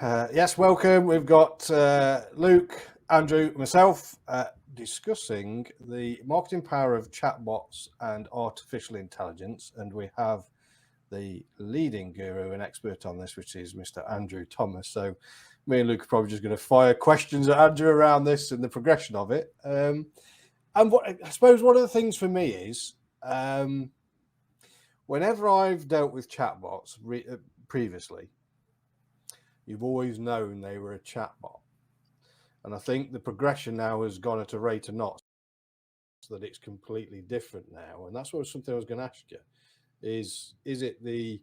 Yes, welcome. We've got Luke, Andrew, myself discussing the marketing power of chatbots and artificial intelligence, and we have the leading guru and expert on this, which is Mr. Andrew Thomas. So me and Luke are probably just going to fire questions at Andrew around this and the progression of it. And what I suppose one of the things for me is whenever I've dealt with chatbots previously, you've always known they were a chatbot. And I think the progression now has gone at a rate of knots so that it's completely different now. And that's something I was going to ask you. Is it the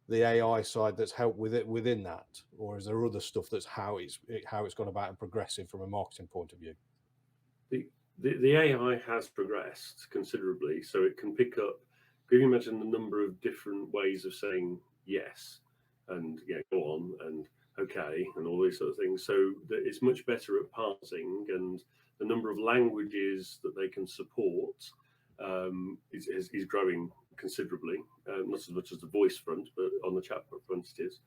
AI side that's helped with it within that? Or is there other stuff that's how it's gone about and progressing from a marketing point of view? The AI has progressed considerably. So it can pick up, can you imagine the number of different ways of saying yes? And go on and okay and all these sort of things. So it's much better at parsing, and the number of languages that they can support is growing considerably. Not as much as the voice front, but on the chatbot front it is.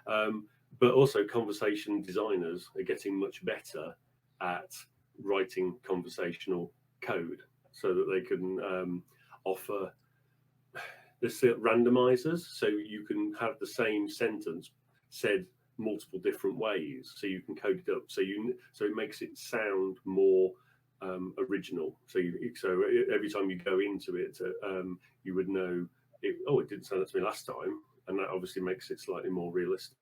But also conversation designers are getting much better at writing conversational code so that they can offer randomizers, so you can have the same sentence said multiple different ways, so you can code it up so it makes it sound more original. So every time you go into it, you would know it didn't sound that to me last time, and that obviously makes it slightly more realistic.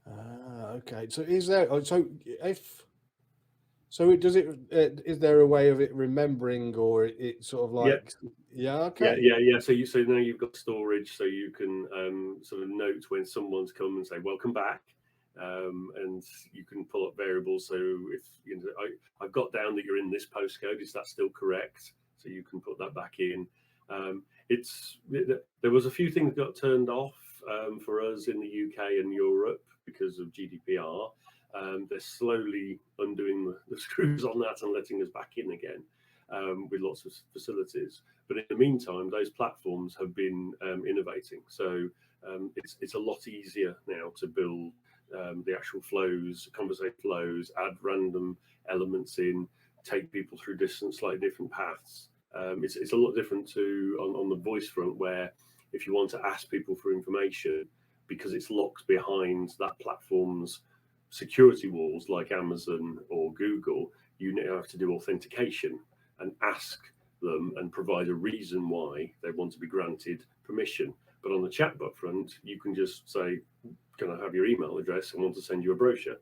Okay. So is there a way of it remembering, or it sort of like okay. Yeah. So now you've got storage, so you can sort of note when someone's come and say welcome back, and you can pull up variables. So if I've got down that you're in this postcode, is that still correct? So you can put that back in. There was a few things got turned off for us in the UK and Europe because of GDPR. They're slowly undoing the screws on that and letting us back in again with lots of facilities. But in the meantime, those platforms have been innovating. So it's a lot easier now to build the actual flows, conversation flows, add random elements in, take people through slightly different paths. It's a lot different to on the voice front, where if you want to ask people for information, because it's locked behind that platform's security walls like Amazon or Google, you now have to do authentication and ask them and provide a reason why they want to be granted permission. But on the chatbot front, you can just say, can I have your email address? I want to send you a brochure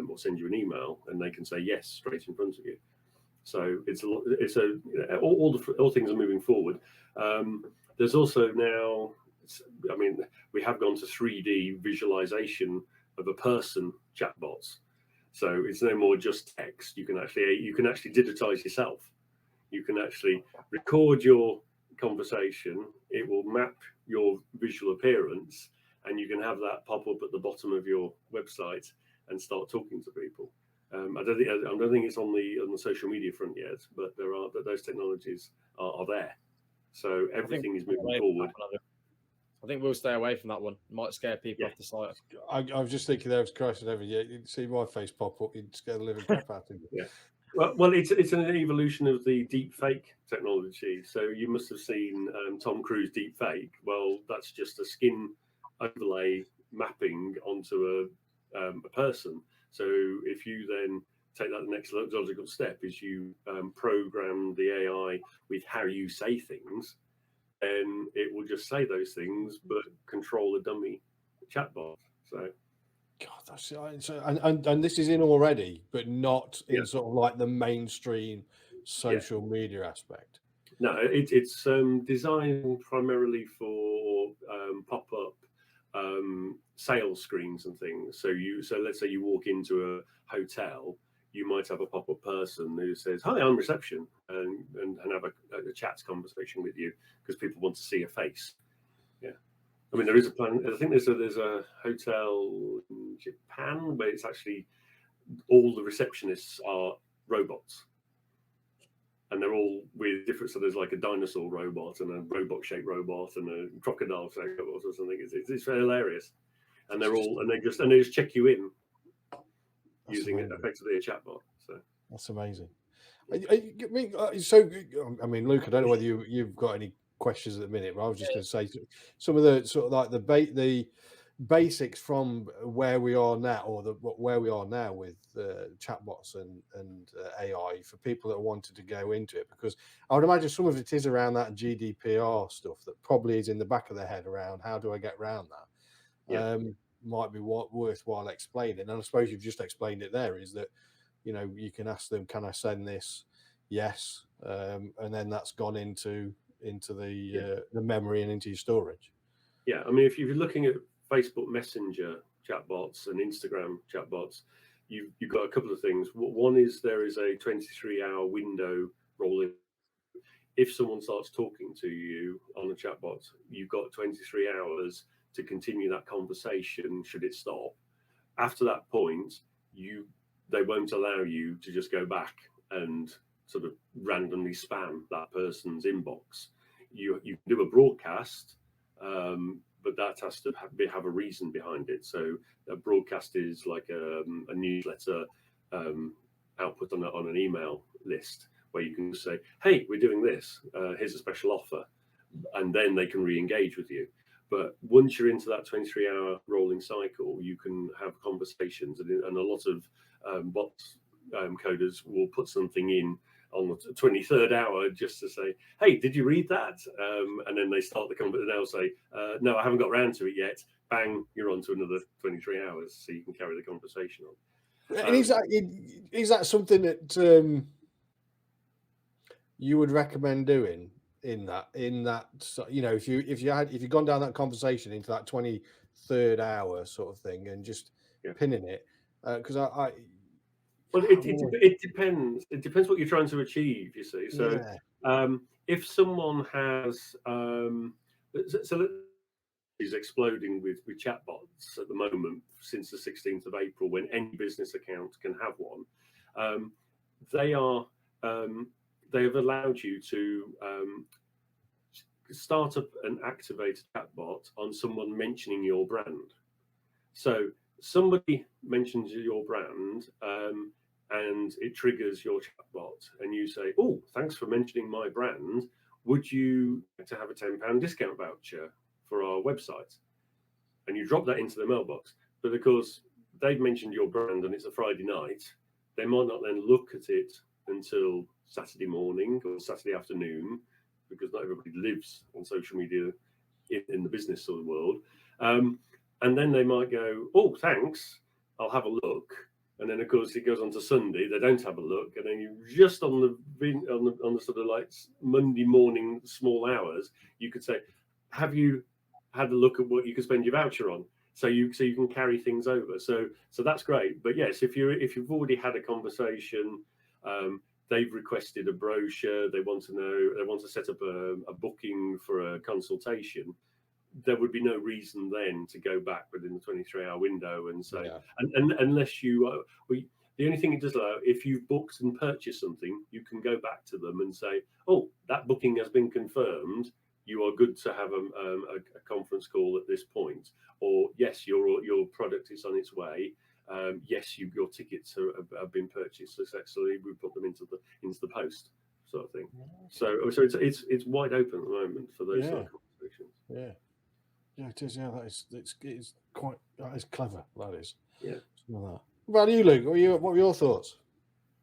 or send you an email, and they can say yes straight in front of you. So all things are moving forward. There's also now, we have gone to 3D visualization of a person chatbots. So it's no more just text. You can actually digitize yourself. You can actually record your conversation. It will map your visual appearance, and you can have that pop up at the bottom of your website and start talking to people. I don't think it's on the social media front yet, but those technologies are there. So everything is moving forward. I think we'll stay away from that one. It might scare people off the site. I was just thinking there was Christ and everything. You'd see my face pop up, you'd scare the living crap out of you. Yeah. Well, it's an evolution of the deep fake technology. So you must have seen Tom Cruise deep fake. Well, that's just a skin overlay mapping onto a person. So if you then take that the next logical step, is you program the AI with how you say things, and it will just say those things, but control the dummy chatbot. So, God, that's and this is in already, but not in sort of like the mainstream social media aspect. No, it's designed primarily for pop-up sales screens and things. So let's say you walk into a hotel, you might have a pop-up person who says, "Hi, I'm reception," and have a chat conversation with you, because people want to see a face. Yeah, I mean, there is a plan. I think there's a hotel in Japan where it's actually all the receptionists are robots, and they're all with different. So there's like a dinosaur robot and a robot-shaped robot and a crocodile-shaped robot or something. It's hilarious. and they just check you in using amazing. effectively a chatbot. So that's amazing. I mean, Luke, I don't know whether you've got any questions at the minute, but I was just going to say some of the sort of like the basics from where we are now, or where we are now with chatbots and AI for people that wanted to go into it, because I would imagine some of it is around that GDPR stuff that probably is in the back of their head around how do I get around that. Yeah. Might be worthwhile explaining, and I suppose you've just explained it there, is that you can ask them, can I send this? Yes, and then that's gone into the memory and into your storage. Yeah, I mean, if you're looking at Facebook Messenger chatbots and Instagram chatbots, you've got a couple of things. One is there is a 23-hour window rolling. If someone starts talking to you on a chatbot, you've got 23 hours to continue that conversation should it stop. After that point, they won't allow you to just go back and sort of randomly spam that person's inbox. You do a broadcast, but that has to have a reason behind it. So a broadcast is like a newsletter output on an email list, where you can say, hey, we're doing this, here's a special offer, and then they can re-engage with you. But once you're into that 23-hour rolling cycle, you can have conversations, and a lot of bot coders will put something in on the 23rd hour just to say, hey, did you read that? And then they start the conversation, and they'll say, no, I haven't got around to it yet. Bang, you're on to another 23 hours, so you can carry the conversation on. And is that something that you would recommend doing in that if you've gone down that conversation into that 23rd hour sort of thing and just pinning it, because well, it depends. It depends what you're trying to achieve, you see. So if someone has is exploding with chatbots at the moment since the 16th of April, when any business account can have one. They have allowed you to start up and activate a chatbot on someone mentioning your brand. So somebody mentions your brand, and it triggers your chatbot, and you say, oh, thanks for mentioning my brand. Would you like to have a £10 discount voucher for our website? And you drop that into the mailbox. But of course, they've mentioned your brand and it's a Friday night. They might not then look at it until Saturday morning or Saturday afternoon, because not everybody lives on social media in the business sort of world. And then they might go, oh, thanks, I'll have a look. And then, of course, it goes on to Sunday. They don't have a look, and then you just on the sort of like Monday morning small hours, you could say, "Have you had a look at what you could spend your voucher on?" So you can carry things over. So that's great. But yes, if you've already had a conversation, they've requested a brochure, they want to set up a booking for a consultation. There would be no reason then to go back within the 23-hour window and say, and unless you, the only thing it does allow, if you've booked and purchased something, you can go back to them and say, oh, that booking has been confirmed. You are good to have a conference call at this point, or yes, your product is on its way. Yes, your tickets have been purchased successfully. We put them into the post, sort of thing. So it's wide open at the moment for those sort of conversations. Yeah, it is. Yeah, it's quite. That is clever. That is. Yeah. Some of that. What about you, Luke? What were your thoughts?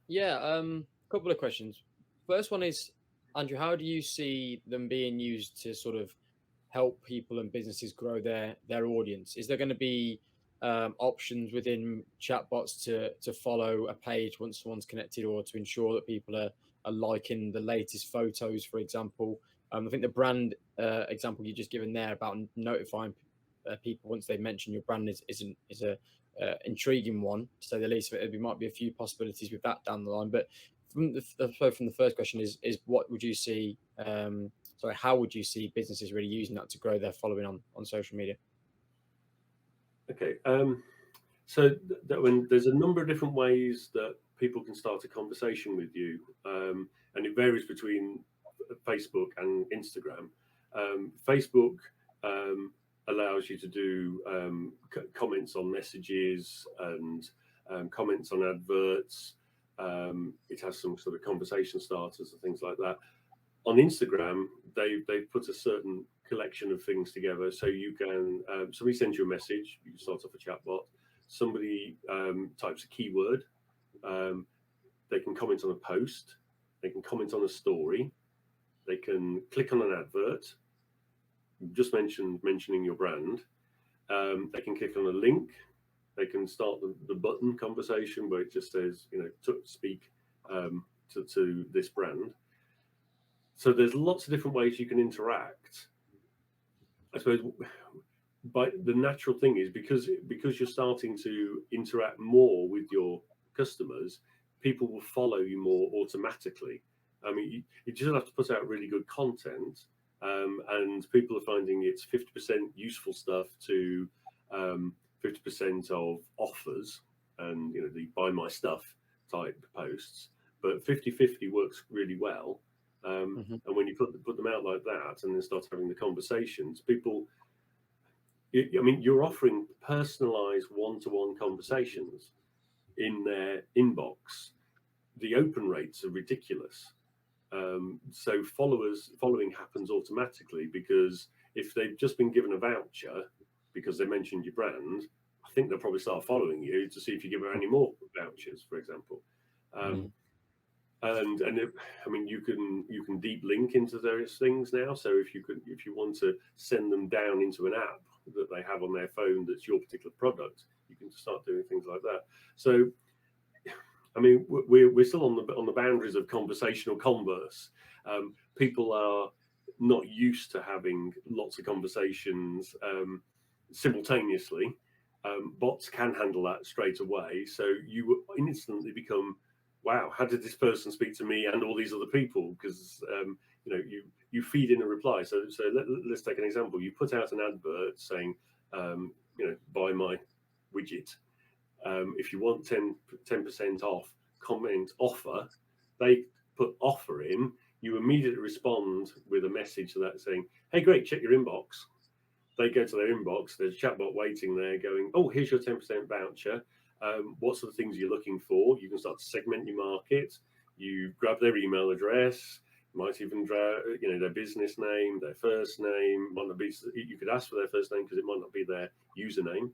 Yeah, a couple of questions. First one is, Andrew, how do you see them being used to sort of help people and businesses grow their audience? Is there going to be options within chatbots to follow a page once someone's connected, or to ensure that people are liking the latest photos, for example? I think the brand example you just given there about notifying people once they mention your brand is a intriguing one, to say the least of it. There might be a few possibilities with that down the line. But from the first question is what would you see? How would you see businesses really using that to grow their following on social media? Okay, so when there's a number of different ways that people can start a conversation with you, and it varies between Facebook and Instagram. Facebook, allows you to do comments on messages and comments on adverts. It has some sort of conversation starters and things like that. On Instagram, they've put a certain collection of things together, so you can somebody sends you a message, you can start off a chatbot. Somebody types a keyword, they can comment on a post, they can comment on a story, they can click on an advert. Just mentioning your brand. They can click on a link. They can start the button conversation where it just says, to speak to this brand. So there's lots of different ways you can interact. I suppose, but the natural thing is because you're starting to interact more with your customers, people will follow you more automatically. I mean, you just have to put out really good content. And people are finding it's 50% useful stuff to 50% of offers and the buy my stuff type posts, but 50-50 works really well. And when you put them out like that and then start having the conversations, people, I mean, you're offering personalized one-to-one conversations in their inbox. The open rates are ridiculous. So following happens automatically, because if they've just been given a voucher because they mentioned your brand, I think they'll probably start following you to see if you give them any more vouchers, for example. And I mean, you can deep link into various things now. So if you want to send them down into an app that they have on their phone that's your particular product, you can start doing things like that. So I mean, we're still on the boundaries of conversational converse. People are not used to having lots of conversations simultaneously. Bots can handle that straight away. So you instantly become, wow, how did this person speak to me and all these other people? Because you feed in a reply. So let's take an example. You put out an advert saying, buy my widget. If you want 10% off, comment offer, they put offer in, you immediately respond with a message to that saying, hey, great, check your inbox. They go to their inbox, there's a chatbot waiting there going, oh, here's your 10% voucher. What sort of things you're looking for? You can start to segment your market. You grab their email address, might even grab their business name, their first name. Might not be, you could ask for their first name because it might not be their username.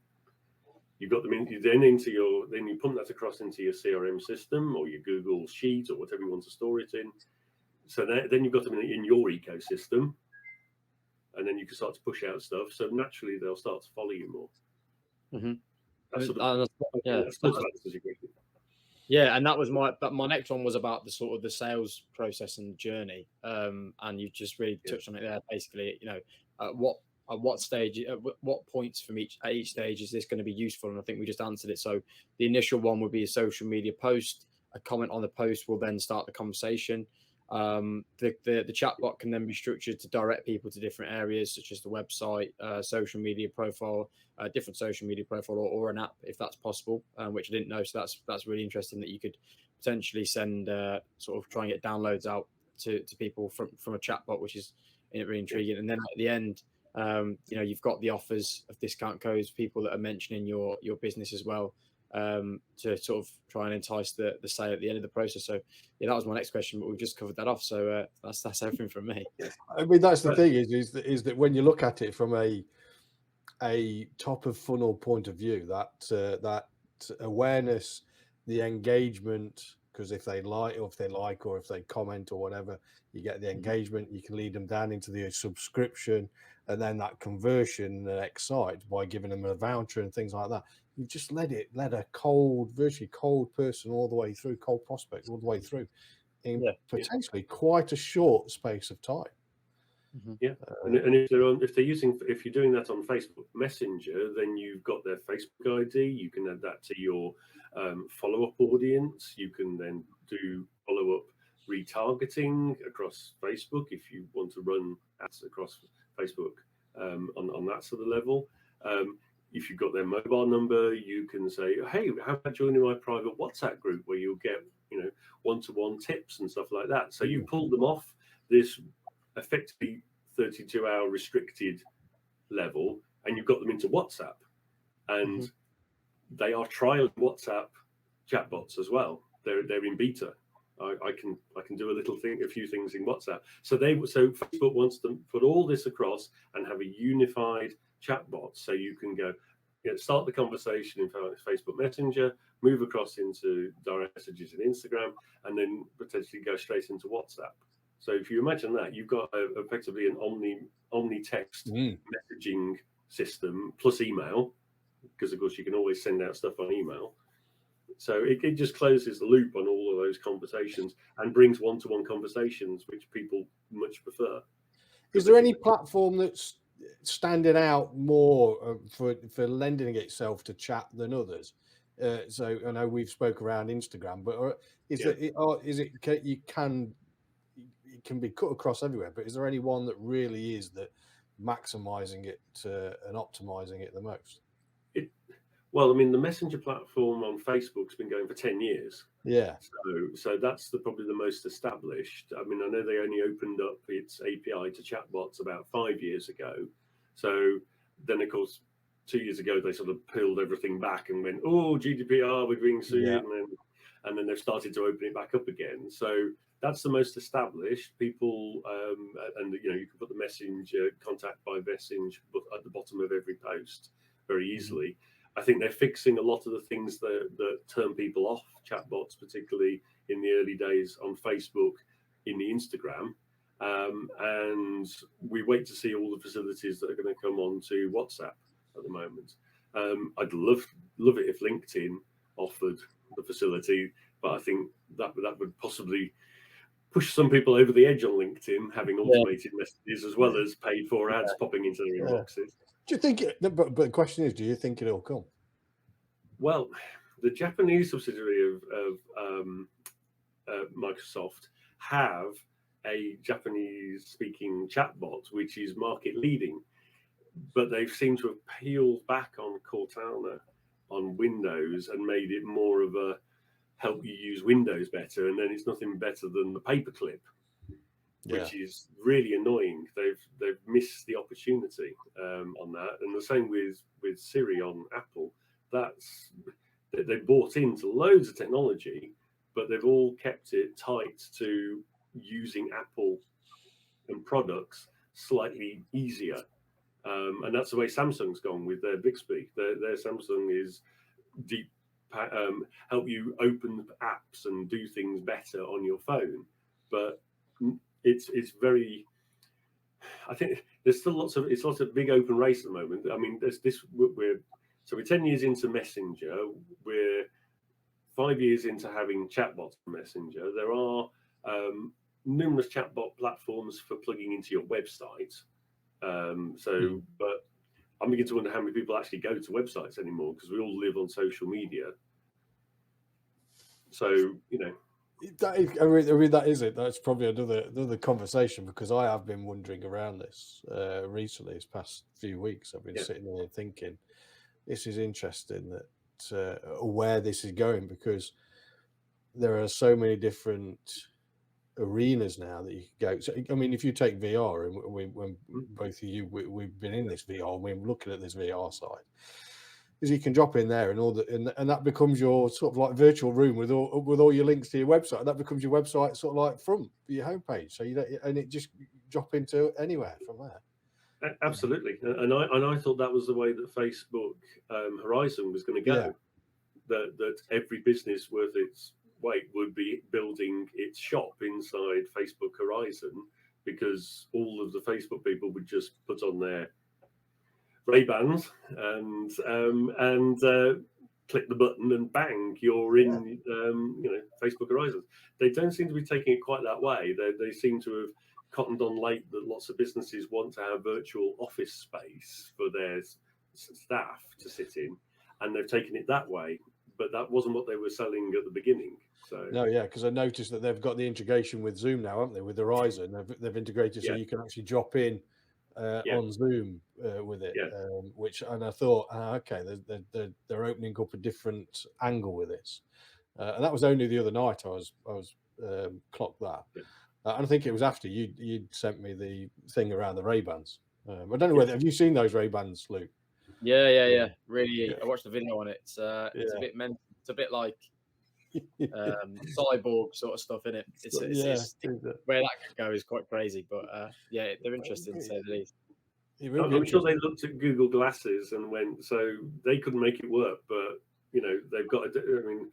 You've got them then you pump that across into your CRM system or your Google Sheet or whatever you want to store it in. So then you've got them in your ecosystem, and then you can start to push out stuff. So naturally, they'll start to follow you more. That's sort of, yeah, and that was my next one was about the sort of the sales process and journey. And you just really touched on it there. Basically, at what stage, at what points from each stage is this going to be useful? And I think we just answered it. So the initial one would be a social media post. A comment on the post will then start the conversation. The chatbot can then be structured to direct people to different areas, such as the website, social media profile, different social media profile, or an app if that's possible, which I didn't know. So that's really interesting that you could potentially send sort of try and get downloads out to people from a chatbot, which is really intriguing. And then at the end, you've got the offers of discount codes, people that are mentioning your business as well, to sort of try and entice the sale at the end of the process. So yeah, that was my next question, but we've just covered that off. So that's everything from me. I mean, that's the thing is that when you look at it from a top of funnel point of view, that awareness, the engagement, because if they like or if they comment or whatever, you get the engagement. You can lead them down into the subscription, and then that conversion, the next site, by giving them a voucher and things like that. You've just led a virtually cold person all the way through, cold prospect all the way through, in potentially quite a short space of time. Yeah, and if you're doing that on Facebook Messenger, then you've got their Facebook ID. You can add that to your follow-up audience. You can then do follow-up retargeting across Facebook if you want to run ads across Facebook on that sort of level. If you've got their mobile number, you can say, hey, how about joining my private WhatsApp group where you'll get one-to-one tips and stuff like that. So you pull them off this effectively 32-hour restricted level and you've got them into WhatsApp, and they are trialing WhatsApp chatbots as well. They're in beta. I can do a few things in WhatsApp. So Facebook wants to put all this across and have a unified chatbot, so you can go, start the conversation in Facebook Messenger, move across into direct messages in Instagram, and then potentially go straight into WhatsApp. So if you imagine that, you've got effectively an omni-text messaging system plus email, because of course you can always send out stuff on email. So it just closes the loop on all of those conversations and brings one-to-one conversations, which people much prefer. Is there any platform that's standing out more for lending itself to chat than others? So I know we've spoke around Instagram, but it can be cut across everywhere, but is there any one that really is that maximizing it and optimizing it the most? Well, I mean, the messenger platform on Facebook's been going for 10 years. Yeah. So that's probably the most established. I mean, I know they only opened up its API to chatbots about 5 years ago. So then, of course, 2 years ago, they sort of peeled everything back and went, oh, GDPR, we're being sued. Yeah. And then they've started to open it back up again. So that's the most established. People, and you can put the messenger contact by message at the bottom of every post very easily. I think they're fixing a lot of the things that turn people off chatbots, particularly in the early days on Facebook, in the Instagram. And we wait to see all the facilities that are going to come on to WhatsApp at the moment. I'd love it if LinkedIn offered the facility, but I think that would possibly push some people over the edge on LinkedIn, having automated messages as well as paid for ads popping into their inboxes. Do you think but the question is, do you think it'll come? Well, the Japanese subsidiary of Microsoft have a Japanese-speaking chatbot, which is market leading, but they seem to have peeled back on Cortana on Windows and made it more of a help you use Windows better, and then it's nothing better than the paperclip, which is really annoying. They've missed the opportunity on that, and the same with Siri on Apple. They bought into loads of technology, but they've all kept it tight to using Apple and products slightly easier, and that's the way Samsung's gone with their Bixby. Their Samsung is deep. Help you open apps and do things better on your phone, but it's very. I think there's still lots of big open race at the moment. I mean, we're 10 years into Messenger. We're 5 years into having chatbots for Messenger. There are numerous chatbot platforms for plugging into your website. But I'm beginning to wonder how many people actually go to websites anymore, because we all live on social media. So, that is it. That's probably another conversation, because I have been wondering around this recently. This past few weeks, I've been sitting there thinking, this is interesting that where this is going, because there are so many different arenas now that you can go. So, I mean, if you take VR, and when both of you, we've been in this VR, we're looking at this VR side, is you can drop in there and that becomes your sort of like virtual room with all your links to your website. That becomes your website sort of like front for your homepage. So it just drop into anywhere from there. Absolutely, and I thought that was the way that Facebook Horizon was going to go. That every business worth its weight would be building its shop inside Facebook Horizon, because all of the Facebook people would just put on their Ray-Bans and click the button and bang, you're in Facebook Horizon. They don't seem to be taking it quite that way. They seem to have cottoned on late that lots of businesses want to have virtual office space for their staff to sit in, and they've taken it that way. But that wasn't what they were selling at the beginning. So no, because I noticed that they've got the integration with Zoom now, haven't they? With Horizon, they've integrated so you can actually drop in on Zoom with it. And I thought, okay, they're opening up a different angle with this, and that was only the other night I was clocked that. And I think it was after you'd sent me the thing around the Ray-Bans. I don't know whether have you seen those Ray-Bans, Luke? Yeah. Really, Yeah. I watched the video on it. It's a Yeah. bit mental. It's a bit like cyborg sort of stuff in it. It's where that could go is quite crazy, but yeah, they're interesting to say the least. I'm sure they looked at Google Glasses and went, so they couldn't make it work, but they've got. I mean,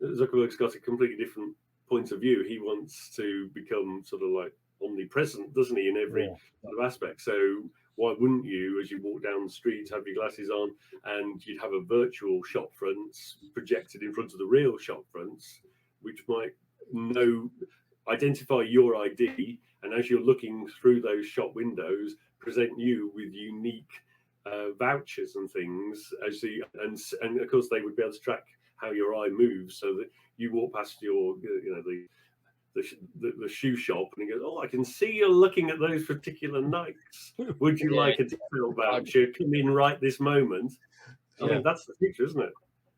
Zuckerberg's got a completely different point of view. He wants to become sort of like omnipresent, doesn't he, in every sort of aspect? So why wouldn't you, as you walk down the street, have your glasses on, and you'd have a virtual shop fronts projected in front of the real shop fronts, which might identify your ID, and as you're looking through those shop windows, present you with unique vouchers and things as and of course they would be able to track how your eye moves, so that you walk past your the shoe shop and he goes, oh, I can see you're looking at those particular Nikes. Would you like a detail voucher? Come in right this moment. I mean, that's the future, isn't it?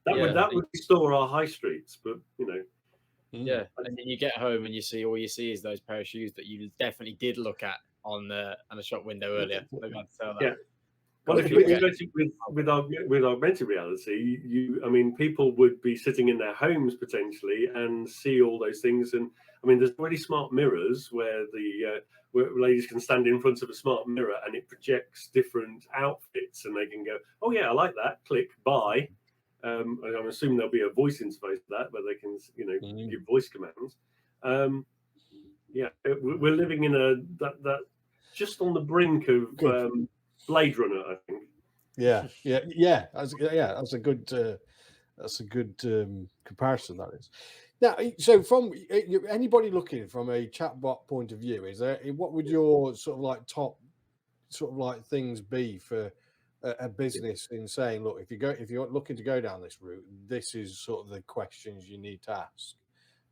That would restore our high streets, but Yeah, and then you get home and all you see is those pair of shoes that you definitely did look at on the shop window earlier. They've had to sell that. Yeah. Well, if you integrate it with augmented reality, I mean, people would be sitting in their homes potentially and see all those things. And I mean, there's already smart mirrors where where ladies can stand in front of a smart mirror and it projects different outfits, and they can go, oh yeah, I like that. Click buy. I'm assuming there'll be a voice interface for that, where they can give voice commands. We're living in that just on the brink of Blade Runner, I think. That's a good comparison. That is. Now, so from anybody looking from a chatbot point of view, what would your sort of like top sort of like things be for a business in saying, look, if you're looking to go down this route, this is sort of the questions you need to ask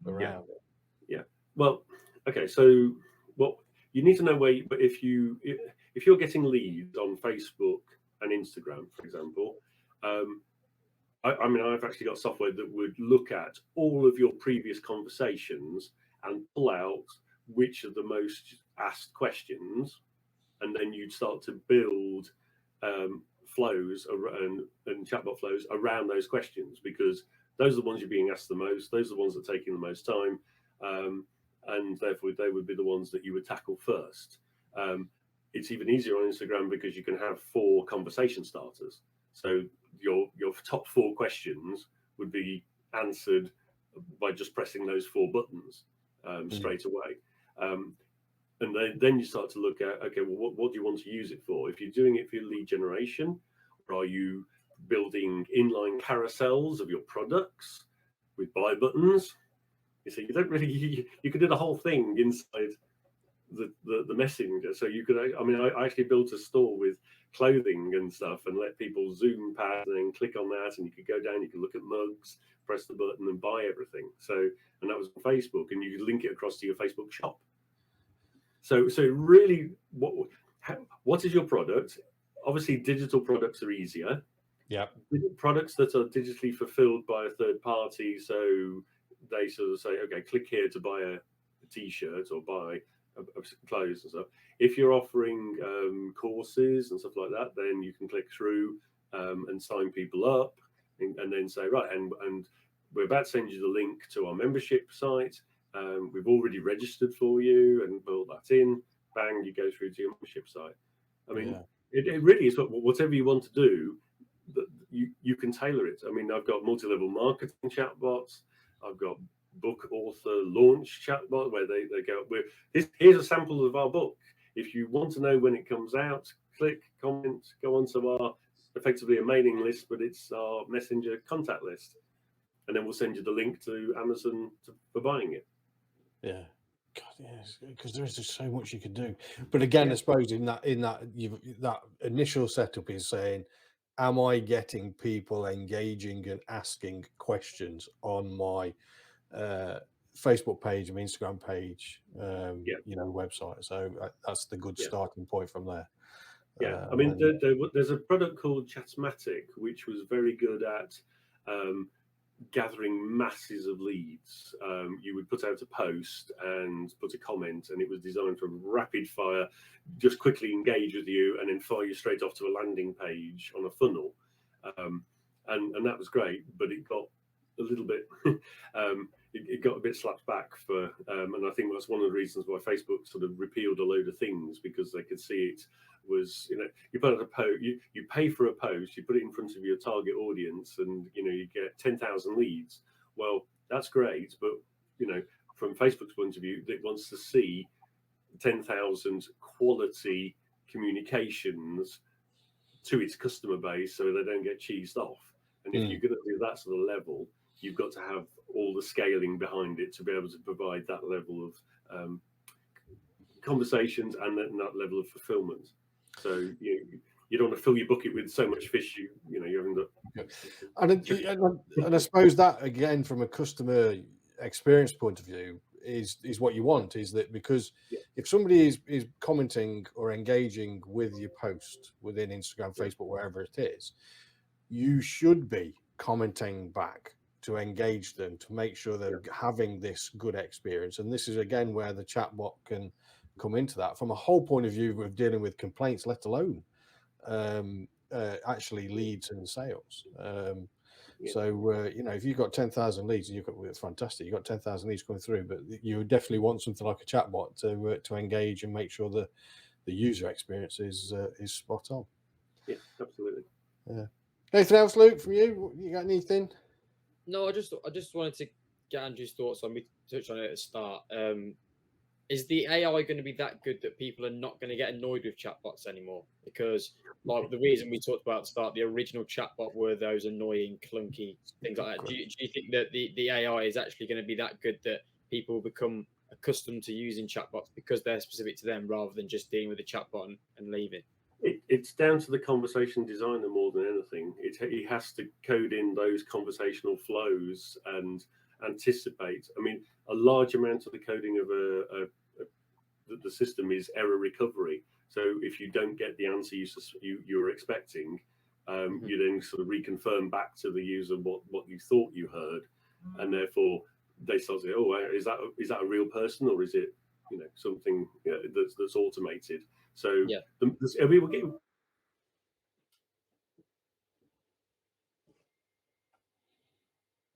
around it. Yeah. Well, okay. So what you need to know if you're getting leads on Facebook and Instagram, for example, I mean, I've actually got software that would look at all of your previous conversations and pull out which are the most asked questions, and then you'd start to build flows and chatbot flows around those questions, because those are the ones you're being asked the most. Those are the ones that are taking the most time, and therefore they would be the ones that you would tackle first. It's even easier on Instagram because you can have 4 conversation starters. So your top 4 questions would be answered by just pressing those 4 buttons straight away. And then you start to look at, okay, well, what do you want to use it for? If you're doing it for lead generation, or are you building inline carousels of your products with buy buttons? You see, you could do the whole thing inside the messenger. So you could, I actually built a store with clothing and stuff and let people zoom past and then click on that, and you could go down, you could look at mugs, press the button and buy everything. So, and that was on Facebook, and you could link it across to your Facebook shop. So really, what is your product? Obviously, digital products are easier. Yeah. Products that are digitally fulfilled by a third party, so they sort of say, okay, click here to buy a T-shirt or buy clothes and stuff. If you're offering courses and stuff like that, then you can click through and sign people up, and then say, right, and we're about to send you the link to our membership site. We've already registered for you and built that in. Bang, you go through to your membership site. I mean, it really is whatever you want to do, that you can tailor it. I mean, I've got multi-level marketing chatbots. I've got book author launch chatbot where they go, here's a sample of our book. If you want to know when it comes out, click, comment, go onto our effectively a mailing list, but it's our messenger contact list, and then we'll send you the link to Amazon for buying it. Yeah. God, yes, because there is just so much you can do. But again, I suppose in that that initial setup is saying, am I getting people engaging and asking questions on my Facebook page and Instagram page, website? So that's the good starting point from there. I mean, there's a product called Chatmatic, which was very good at gathering masses of leads. You would put out a post and put a comment, and it was designed for rapid fire, just quickly engage with you and then fire you straight off to a landing page on a funnel. And that was great, but it got a little bit, it got a bit slapped back for, and I think that's one of the reasons why Facebook sort of repealed a load of things, because they could see it was, you put out a post, you pay for a post, you put it in front of your target audience, and you get 10,000 leads. Well, that's great, but from Facebook's point of view, it wants to see 10,000 quality communications to its customer base, so they don't get cheesed off. And if you're going to do that sort of level, you've got to have all the scaling behind it to be able to provide that level of conversations and that level of fulfillment. So you don't want to fill your bucket with so much fish you haven't got. And I suppose that again, from a customer experience point of view, is what you want, is that because if somebody is commenting or engaging with your post within Instagram, Facebook, wherever it is, you should be commenting back to engage them, to make sure they're having this good experience. And this is again where the chatbot can come into that from a whole point of view of dealing with complaints, let alone actually leads and sales. So if you've got 10,000 leads, and it's fantastic, you've got 10,000 leads coming through, but you definitely want something like a chatbot to engage and make sure the user experience is spot on. Yeah, absolutely. Yeah. Anything else, Luke, from you? You got anything? No, I just wanted to get Andrew's thoughts on. We touched on it at the start. Is the AI going to be that good that people are not going to get annoyed with chatbots anymore? Because like the reason we talked about at the start, the original chatbot were those annoying, clunky things like that. Do you think that the AI is actually going to be that good that people will become accustomed to using chatbots because they're specific to them, rather than just dealing with the chatbot and leaving? It's down to the conversation designer more than anything. He has to code in those conversational flows and anticipate. I mean, a large amount of the coding of the system is error recovery. So if you don't get the answer you're expecting, you then sort of reconfirm back to the user what you thought you heard, and therefore they start saying, "Oh, is that a real person, or is it something that's automated?" So we will get.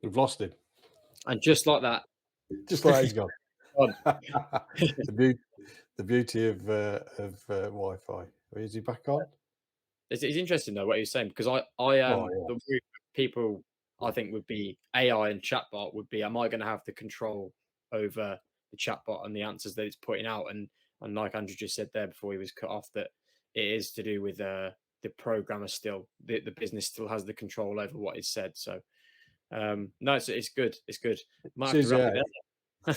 We've lost him. And just like that, he's gone. The beauty of Wi-Fi. Is he back on? It's interesting though what he was saying, because the people I think would be AI and chatbot would be, am I going to have the control over the chatbot and the answers that it's putting out? And like Andrew just said there before he was cut off, that it is to do with the programmer still, the business still has the control over what is said. So no, it's good. It's good. Might have to wrap it there.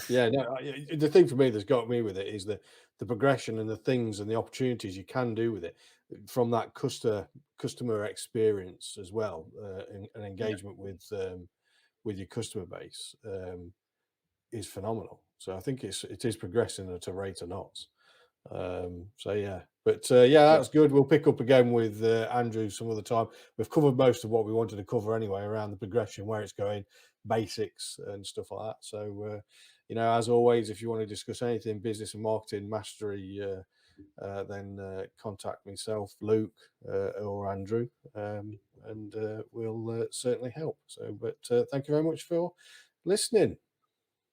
Yeah, no, the thing for me that's got me with it is the progression and the things and the opportunities you can do with it from that customer experience as well, and engagement with your customer base is phenomenal. So I think it is progressing at a rate of knots. So yeah, but that's good. We'll pick up again with Andrew some other time. We've covered most of what we wanted to cover anyway around the progression, where it's going, basics and stuff like that. So as always, if you want to discuss anything business and marketing mastery, then contact myself, Luke, or Andrew, and we'll certainly help. So, but thank you very much for listening.